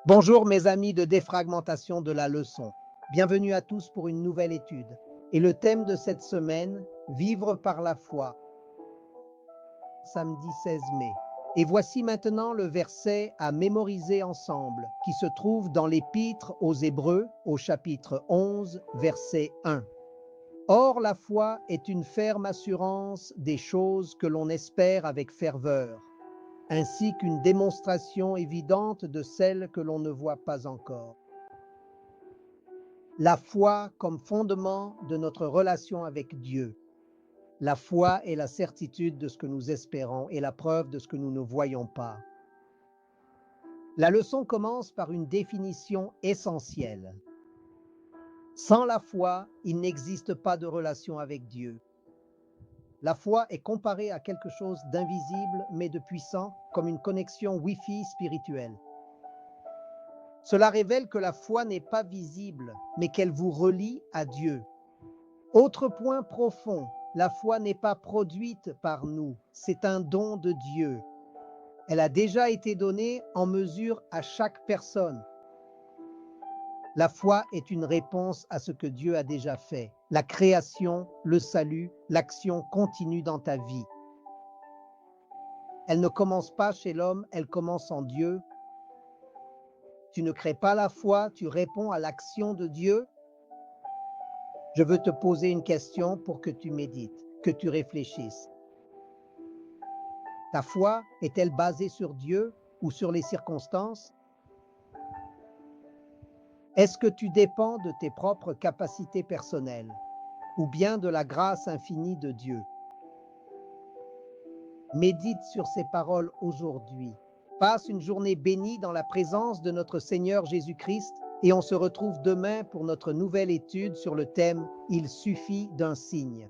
Bonjour mes amis de défragmentation de la leçon. Bienvenue à tous pour une nouvelle étude. Et le thème de cette semaine, vivre par la foi, samedi 16 mai. Et voici maintenant le verset à mémoriser ensemble, qui se trouve dans l'Épître aux Hébreux, au chapitre 11, verset 1. Or la foi est une ferme assurance des choses que l'on espère avec ferveur, ainsi qu'une démonstration évidente de celles que l'on ne voit pas encore. La foi comme fondement de notre relation avec Dieu. La foi est la certitude de ce que nous espérons et la preuve de ce que nous ne voyons pas. La leçon commence par une définition essentielle. Sans la foi, il n'existe pas de relation avec Dieu. La foi est comparée à quelque chose d'invisible mais de puissant, comme une connexion Wi-Fi spirituelle. Cela révèle que la foi n'est pas visible, mais qu'elle vous relie à Dieu. Autre point profond, la foi n'est pas produite par nous, c'est un don de Dieu. Elle a déjà été donnée en mesure à chaque personne. La foi est une réponse à ce que Dieu a déjà fait. La création, le salut, l'action continue dans ta vie. Elle ne commence pas chez l'homme, elle commence en Dieu. Tu ne crées pas la foi, tu réponds à l'action de Dieu. Je veux te poser une question pour que tu médites, que tu réfléchisses. Ta foi est-elle basée sur Dieu ou sur les circonstances? Est-ce que tu dépends de tes propres capacités personnelles ou bien de la grâce infinie de Dieu? Médite sur ces paroles aujourd'hui. Passe une journée bénie dans la présence de notre Seigneur Jésus-Christ et on se retrouve demain pour notre nouvelle étude sur le thème « Il suffit d'un signe ».